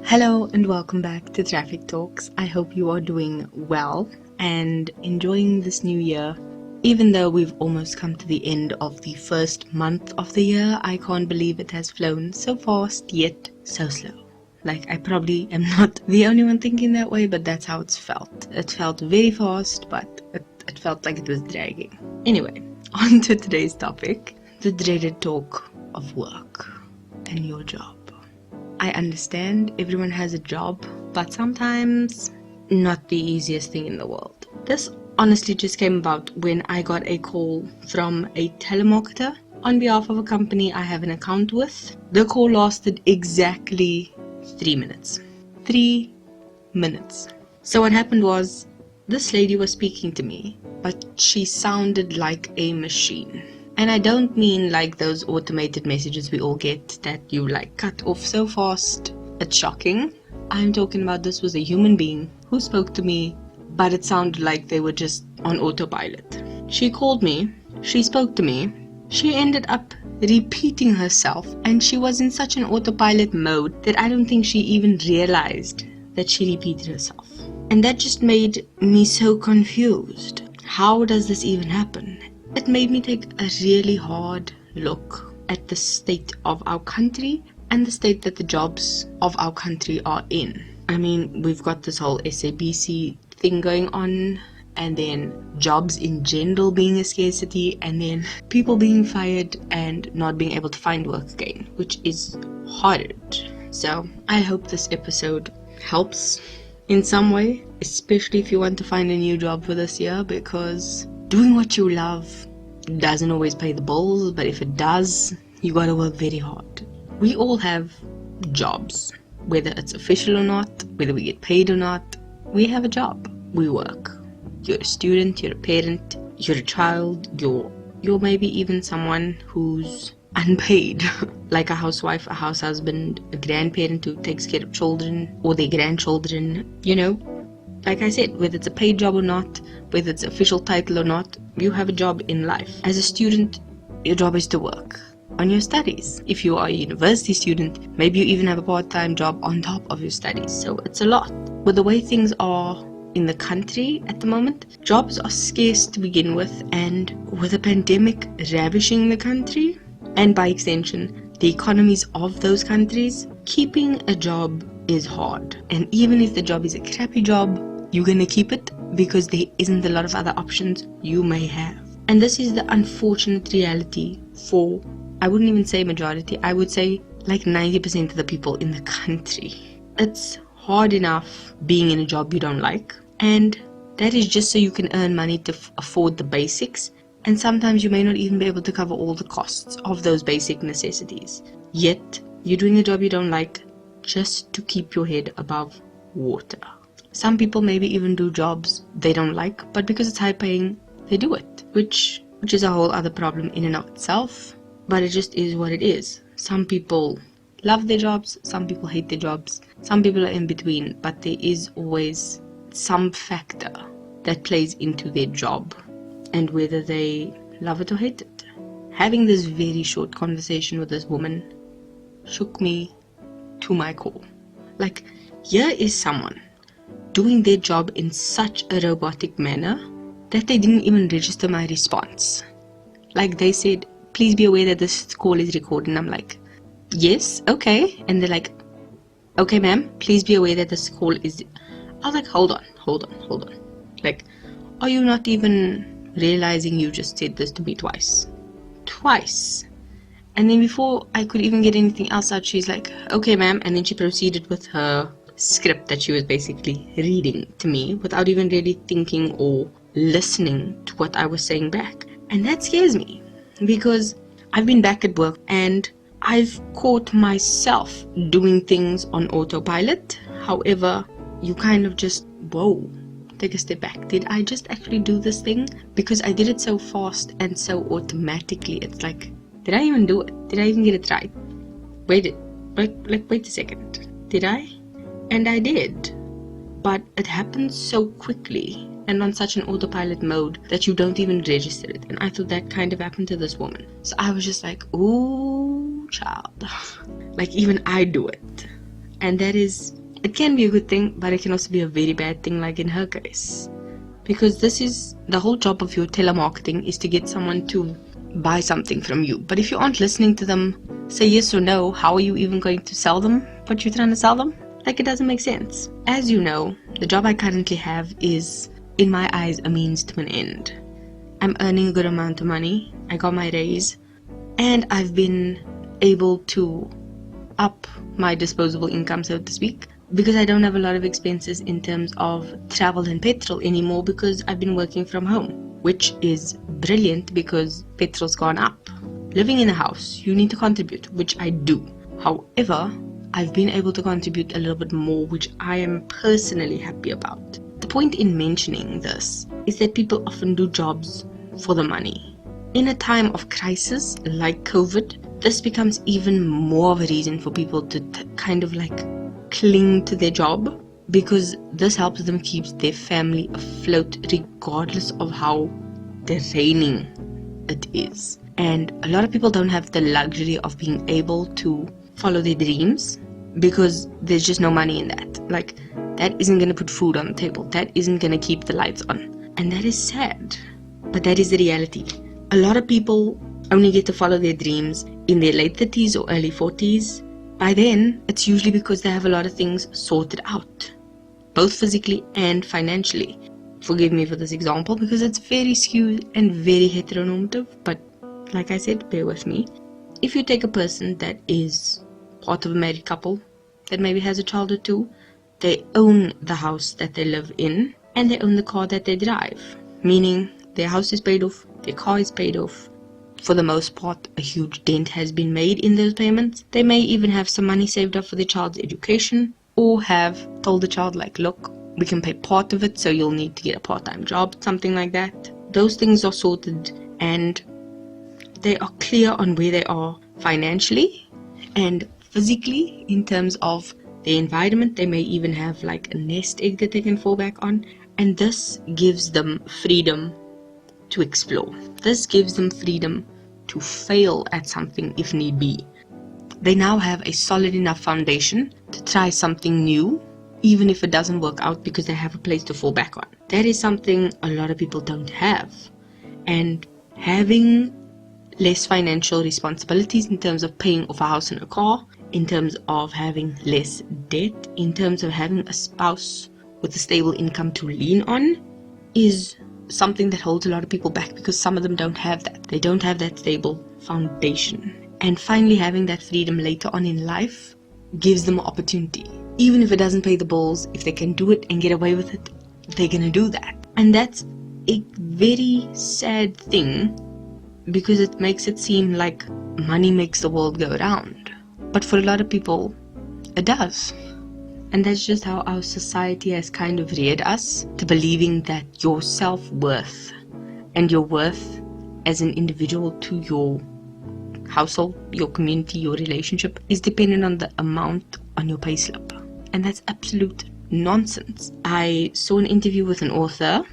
Hello and welcome back to Traffic Talks. I hope you are doing well and enjoying this new year. Even though we've almost come to the end of the first month of the year, I can't believe it has flown so fast yet so slow. Like, I probably am not the only one thinking that way, but that's how it's felt. It felt very fast, but it felt like it was dragging. Anyway, on to today's topic, the dreaded talk of work and your job. I understand everyone has a job, but sometimes not the easiest thing in the world. This honestly just came about when I got a call from a telemarketer on behalf of a company I have an account with. The call lasted exactly 3 minutes. 3 minutes. So what happened was, this lady was speaking to me, but she sounded like a machine. And I don't mean like those automated messages we all get that you like cut off so fast. It's shocking. I'm talking about this was a human being who spoke to me, but it sounded like they were just on autopilot. She called me, she spoke to me, she ended up repeating herself, and she was in such an autopilot mode that I don't think she even realized that she repeated herself. And that just made me so confused. How does this even happen? It made me take a really hard look at the state of our country and the state that the jobs of our country are in. I mean, we've got this whole SABC thing going on, and then jobs in general being a scarcity, and then people being fired and not being able to find work again, which is hard. So I hope this episode helps in some way, especially if you want to find a new job for this year, because doing what you love doesn't always pay the bills, but if it does, you gotta work very hard. We all have jobs, whether it's official or not, whether we get paid or not. We have a job. We work. You're a student, you're a parent, you're a child, you're maybe even someone who's unpaid, like a housewife, a house husband, a grandparent who takes care of children or their grandchildren, Like I said, whether it's a paid job or not, whether it's official title or not, you have a job in life. As a student, your job is to work on your studies. If you are a university student, maybe you even have a part-time job on top of your studies. So it's a lot. With the way things are in the country at the moment, jobs are scarce to begin with, and with a pandemic ravishing the country, and by extension, the economies of those countries, keeping a job is hard. And even if the job is a crappy job, you're gonna keep it because there isn't a lot of other options you may have. And this is the unfortunate reality for, I wouldn't even say majority, I would say like 90% of the people in the country. It's hard enough being in a job you don't like, and that is just so you can earn money to afford the basics, and sometimes you may not even be able to cover all the costs of those basic necessities. Yet, you're doing a job you don't like just to keep your head above water. Some people maybe even do jobs they don't like, but because it's high paying, they do it, which is a whole other problem in and of itself, but it just is what it is. Some people love their jobs, some people hate their jobs, some people are in between, but there is always some factor that plays into their job and whether they love it or hate it. Having this very short conversation with this woman shook me to my core. Like, here is someone doing their job in such a robotic manner that they didn't even register my response. Like, they said, please be aware that this call is recorded. And I'm like, yes, okay. And they're like, okay ma'am, please be aware that this call is... I was like, hold on. Like, are you not even realizing you just said this to me twice? And then before I could even get anything else out, she's like, okay ma'am, and then she proceeded with her script that she was basically reading to me without even really thinking or listening to what I was saying back. And that scares me because I've been back at work and I've caught myself doing things on autopilot. However, you kind of just, whoa, take a step back. Did I just actually do this thing? Because I did it so fast and so automatically. It's like, did I even do it? Did I even get it right? Wait a second. Did I? And I did. But it happens so quickly and on such an autopilot mode that you don't even register it. And I thought that kind of happened to this woman. So I was just like, ooh, child. Like, even I do it. And it can be a good thing, but it can also be a very bad thing, like in her case. Because this is the whole job of your telemarketing, is to get someone to buy something from you. But if you aren't listening to them say yes or no, how are you even going to sell them what you're trying to sell them? Like, it doesn't make sense. As you know, the job I currently have is, in my eyes, a means to an end. I'm earning a good amount of money. I got my raise, and I've been able to up my disposable income, so to speak, because I don't have a lot of expenses in terms of travel and petrol anymore, because I've been working from home, which is brilliant because petrol's gone up. Living in a house, you need to contribute, which I do. However, I've been able to contribute a little bit more, which I am personally happy about. The point in mentioning this is that people often do jobs for the money. In a time of crisis like COVID, this becomes even more of a reason for people to kind of like cling to their job, because this helps them keep their family afloat regardless of how draining it is. And a lot of people don't have the luxury of being able to follow their dreams because there's just no money in that. Like, that isn't going to put food on the table. That isn't going to keep the lights on. And that is sad. But that is the reality. A lot of people only get to follow their dreams in their late 30s or early 40s. By then, it's usually because they have a lot of things sorted out, both physically and financially. Forgive me for this example because it's very skewed and very heteronormative, but like I said, bear with me. If you take a person that is part of a married couple that maybe has a child or two, they own the house that they live in and they own the car that they drive, meaning their house is paid off, their car is paid off. For the most part, a huge dent has been made in those payments. They may even have some money saved up for their child's education, or have told the child, like, look, we can pay part of it, so you'll need to get a part-time job, something like that. Those things are sorted and they are clear on where they are financially and physically in terms of their environment. They may even have like a nest egg that they can fall back on, and this gives them freedom to explore. This gives them freedom to fail at something if need be. They now have a solid enough foundation to try something new, even if it doesn't work out, because they have a place to fall back on. That is something a lot of people don't have. And having less financial responsibilities in terms of paying off a house and a car, in terms of having less debt, in terms of having a spouse with a stable income to lean on, is something that holds a lot of people back, because some of them don't have that. They don't have that stable foundation. And finally, having that freedom later on in life gives them opportunity. Even if it doesn't pay the bills, if they can do it and get away with it, they're gonna do that. And that's a very sad thing, because it makes it seem like money makes the world go round. But for a lot of people, it does. And that's just how our society has kind of reared us to believing that your self-worth and your worth as an individual to your household, your community, your relationship is dependent on the amount on your payslip. And that's absolute nonsense. I saw an interview with an author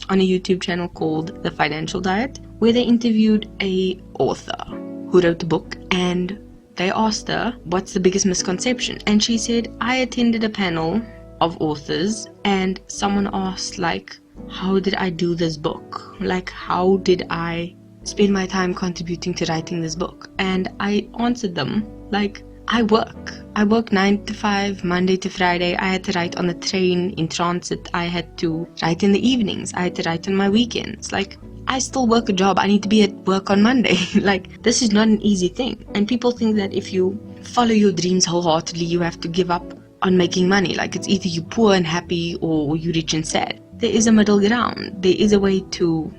on a YouTube channel called The Financial Diet, where they interviewed a author who wrote a book, and they asked her, what's the biggest misconception? And she said, I attended a panel of authors and someone asked, like, how did I do this book? Like, how did I spend my time contributing to writing this book? And I answered them, like, I work 9 to 5, Monday to Friday. I had to write on the train, in transit. I had to write in the evenings. I had to write on my weekends. Like, I still work a job. I need to be at work on Monday. Like, this is not an easy thing. And people think that if you follow your dreams wholeheartedly, you have to give up on making money. Like, it's either you poor and happy or you rich and sad. There is a middle ground. There is a way to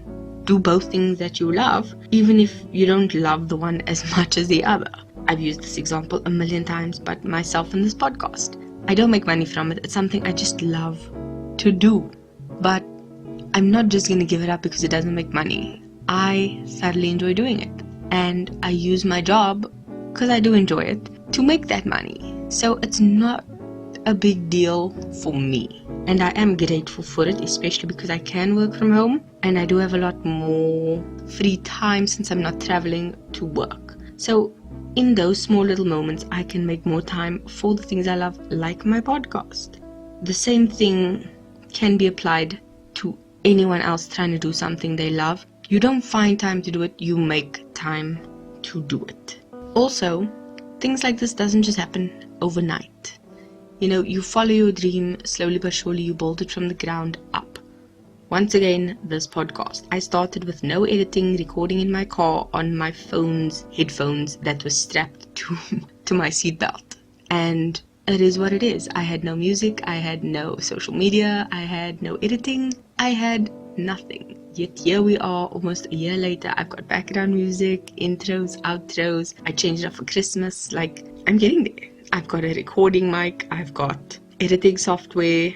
do both things that you love, even if you don't love the one as much as the other. I've used this example a million times, but myself in this podcast. I don't make money from it. It's something I just love to do. But I'm not just going to give it up because it doesn't make money. I thoroughly enjoy doing it. And I use my job, because I do enjoy it, to make that money. So it's not a big deal for me. And I am grateful for it, especially because I can work from home. And I do have a lot more free time since I'm not traveling to work. So in those small little moments, I can make more time for the things I love, like my podcast. The same thing can be applied to anyone else trying to do something they love. You don't find time to do it, you make time to do it. Also, things like this doesn't just happen overnight. You follow your dream, slowly but surely you build it from the ground up. Once again, this podcast. I started with no editing, recording in my car on my phone's headphones that was strapped to my seatbelt. And it is what it is. I had no music, I had no social media, I had no editing, I had nothing. Yet here we are almost a year later. I've got background music, intros, outros. I changed it up for Christmas. I'm getting there. I've got a recording mic, I've got editing software.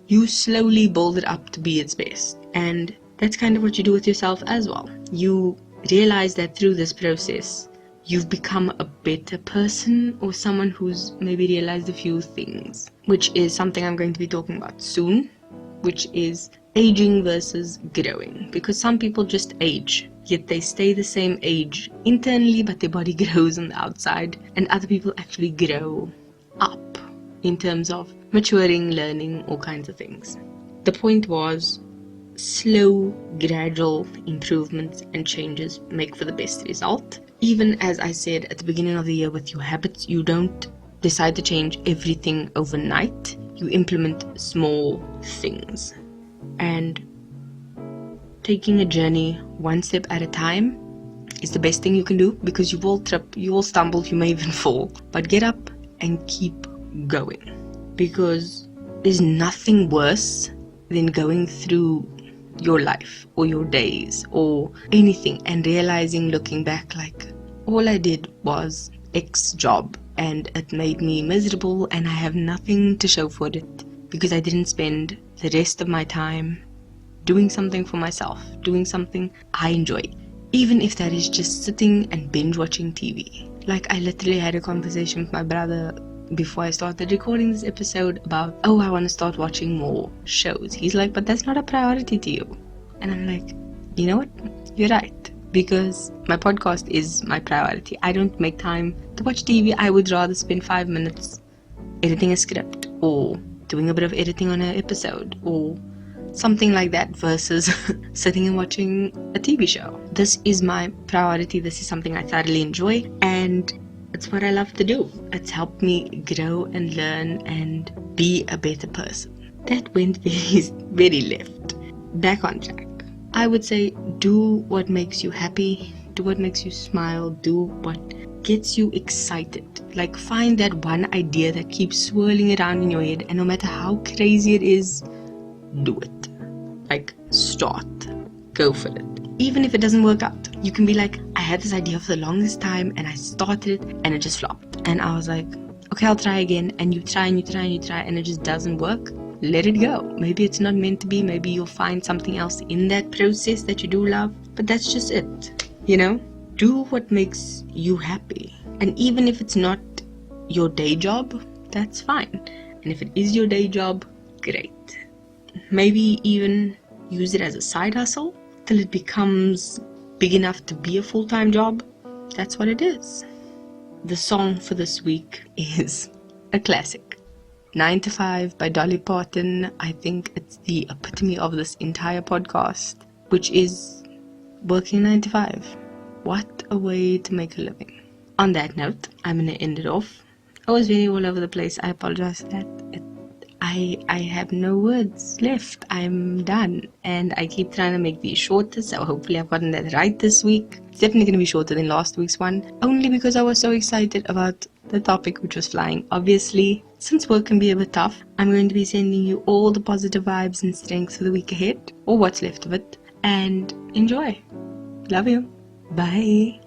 You slowly build it up to be its best. And that's kind of what you do with yourself as well. You realize that through this process, you've become a better person, or someone who's maybe realized a few things, which is something I'm going to be talking about soon, which is aging versus growing. Because some people just age, yet they stay the same age internally, but their body grows on the outside. And other people actually grow up in terms of maturing, learning, all kinds of things. The point was, slow, gradual improvements and changes make for the best result. Even as I said at the beginning of the year with your habits, you don't decide to change everything overnight. You implement small things. And taking a journey one step at a time is the best thing you can do, because you will trip, you will stumble, you may even fall. But get up and keep going, because there's nothing worse than going through your life or your days or anything and realizing, looking back, all I did was X job and it made me miserable and I have nothing to show for it because I didn't spend the rest of my time doing something for myself, doing something I enjoy, even if that is just sitting and binge watching TV. I literally had a conversation with my brother before I started recording this episode about, I want to start watching more shows. He's like, but that's not a priority to you. And I'm like, you know what? You're right. Because my podcast is my priority. I don't make time to watch TV. I would rather spend 5 minutes editing a script or doing a bit of editing on an episode or something like that versus sitting and watching a TV show. This is my priority. This is something I thoroughly enjoy, and it's what I love to do. It's helped me grow and learn and be a better person. That went very left. Back on track. I would say do what makes you happy, do what makes you smile, do what gets you excited. Find that one idea that keeps swirling around in your head, and no matter how crazy it is, do it. Start. Go for it. Even if it doesn't work out, you can be like, I had this idea for the longest time and I started it and it just flopped. And I was like, okay, I'll try again. And you try and you try and you try and it just doesn't work. Let it go. Maybe it's not meant to be. Maybe you'll find something else in that process that you do love. But that's just it. Do what makes you happy. And even if it's not your day job, that's fine. And if it is your day job, great. Maybe even use it as a side hustle till it becomes big enough to be a full-time job. That's what it is. The song for this week is a classic. 9 to 5 by Dolly Parton. I think it's the epitome of this entire podcast, which is working 9 to 5. What a way to make a living. On that note, I'm going to end it off. I was very all over the place. I apologize for that. I have no words left. I'm done. And I keep trying to make these shorter, so hopefully I've gotten that right this week. It's definitely going to be shorter than last week's one, only because I was so excited about the topic which was flying. Obviously, since work can be a bit tough, I'm going to be sending you all the positive vibes and strength for the week ahead, or what's left of it, and enjoy. Love you. Bye.